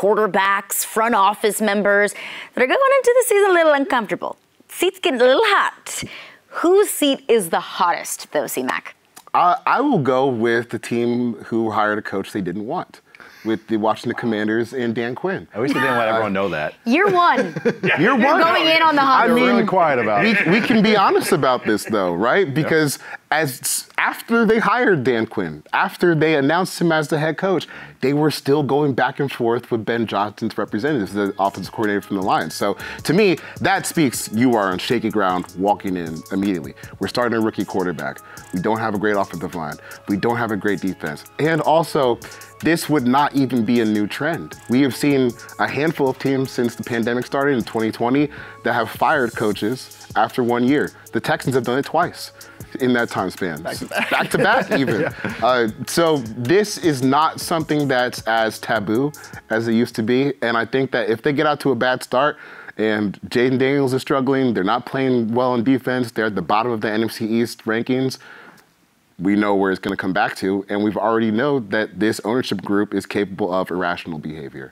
quarterbacks, front office members that are going into the season a little uncomfortable. Seats getting a little hot. Whose seat is the hottest, though, C-Mac? I will go with the team who hired a coach they didn't want, with the Washington Commanders and Dan Quinn. I wish they didn't let everyone know that. Year one. Year one. You're going in on the hot. You're really quiet about it. We can be honest about this, though, right? Because after they hired Dan Quinn, after they announced him as the head coach, they were still going back and forth with Ben Johnson's representatives, the offensive coordinator from the Lions. So to me, that speaks you are on shaky ground walking in immediately. We're starting a rookie quarterback. We don't have a great offensive line. We don't have a great defense. And also, this would not even be a new trend. We have seen a handful of teams since the pandemic started in 2020 that have fired coaches after 1 year. The Texans have done it twice in that time span. Back to back even. Yeah. So this is not something that's as taboo as it used to be. And I think that if they get out to a bad start and Jaden Daniels is struggling, they're not playing well on defense, they're at the bottom of the NFC East rankings, we know where it's going to come back to. And we've already know that this ownership group is capable of irrational behavior.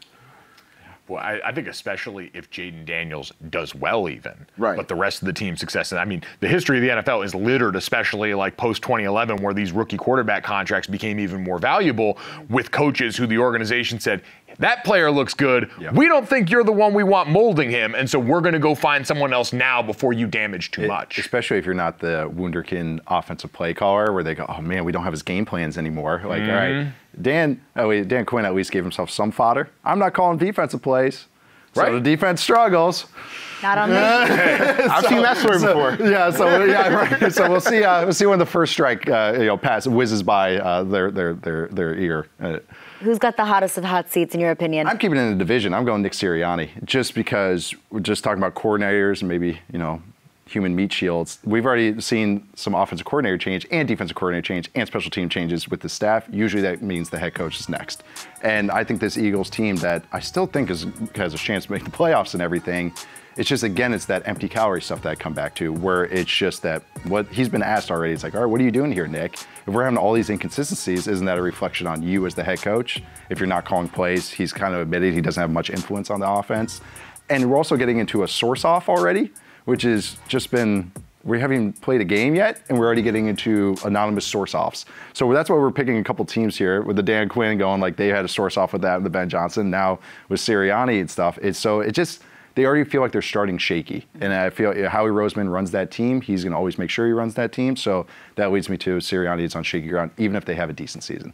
Well, I think especially if Jaden Daniels does well even. Right. But the rest of the team's success. And I mean, the history of the NFL is littered, especially like post-2011, where these rookie quarterback contracts became even more valuable with coaches who the organization said, that player looks good. Yep. We don't think you're the one we want molding him, and so we're going to go find someone else now before you damage too much. Especially if you're not the wunderkind offensive play caller where they go, oh, man, we don't have his game plans anymore. Like, all right, Dan Quinn at least gave himself some fodder. I'm not calling defensive plays. Right. So the defense struggles. Not on me. I've seen that story before. Right. So we'll see when the first strike whizzes by their ear. Who's got the hottest of hot seats in your opinion? I'm keeping it in the division. I'm going Nick Sirianni, just because we're just talking about coordinators and maybe human meat shields. We've already seen some offensive coordinator change and defensive coordinator change and special team changes with the staff. Usually that means the head coach is next. And I think this Eagles team that I still think has a chance to make the playoffs and everything, it's just, again, it's that empty calorie stuff that I come back to, where it's just that what he's been asked already. It's like, all right, what are you doing here, Nick? If we're having all these inconsistencies, isn't that a reflection on you as the head coach? If you're not calling plays, he's kind of admitted he doesn't have much influence on the offense. And we're also getting into a source off already, which has just been, we haven't even played a game yet, and we're already getting into anonymous source offs. So that's why we're picking a couple teams here, with the Dan Quinn going like they had a source off with that, and the Ben Johnson, now with Sirianni and stuff. They already feel like they're starting shaky. And I feel Howie Roseman runs that team. He's going to always make sure he runs that team. So that leads me to Sirianni is on shaky ground, even if they have a decent season.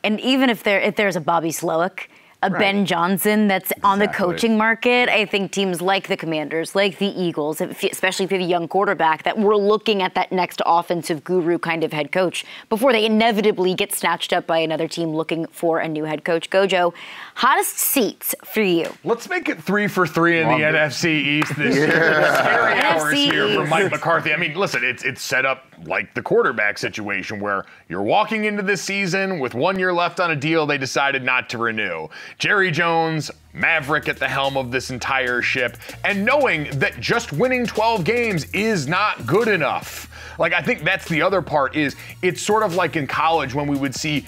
And even if there's a Bobby Slowick, a Ben Johnson that's on the coaching market, I think teams like the Commanders, like the Eagles, especially if you have a young quarterback, that we're looking at that next offensive guru kind of head coach before they inevitably get snatched up by another team looking for a new head coach. Gojo, hottest seats for you? Let's make it 3 for 3 in the NFC East this year. Scary hours here for Mike McCarthy. I mean, listen, it's set up like the quarterback situation where you're walking into this season with 1 year left on a deal they decided not to renew. Jerry Jones, maverick at the helm of this entire ship, and knowing that just winning 12 games is not good enough. Like, I think that's the other part, is it's sort of like in college when we would see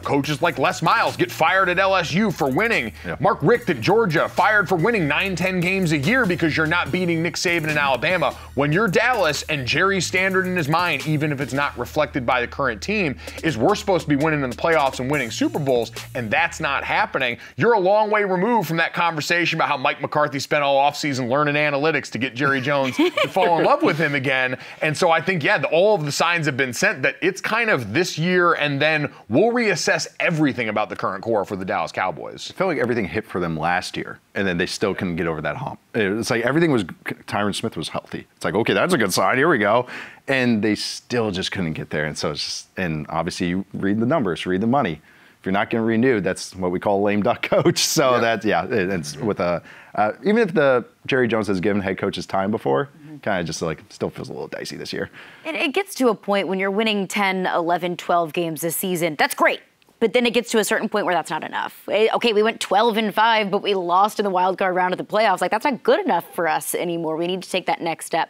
coaches like Les Miles get fired at LSU for winning. Yep. Mark Richt at Georgia fired for winning 9-10 games a year because you're not beating Nick Saban in Alabama. When you're Dallas, and Jerry's standard in his mind, even if it's not reflected by the current team, is we're supposed to be winning in the playoffs and winning Super Bowls, and that's not happening. You're a long way removed from that conversation about how Mike McCarthy spent all offseason learning analytics to get Jerry Jones to fall in love with him again. And so I think, all of the signs have been sent that it's kind of this year, and then we'll reassess everything about the current core for the Dallas Cowboys. I felt like everything hit for them last year, and then they still couldn't get over that hump. It's like everything was, Tyron Smith was healthy. It's like, okay, that's a good sign. Here we go. And they still just couldn't get there. And so it's just, and obviously you read the numbers, read the money. If you're not getting renewed, that's what we call a lame duck coach. So it's with even if the Jerry Jones has given head coaches time before, kind of just like still feels a little dicey this year. It gets to a point when you're winning 10, 11, 12 games this season. That's great. But then it gets to a certain point where that's not enough. Okay, we went 12-5, but we lost in the wild card round of the playoffs. Like, that's not good enough for us anymore. We need to take that next step.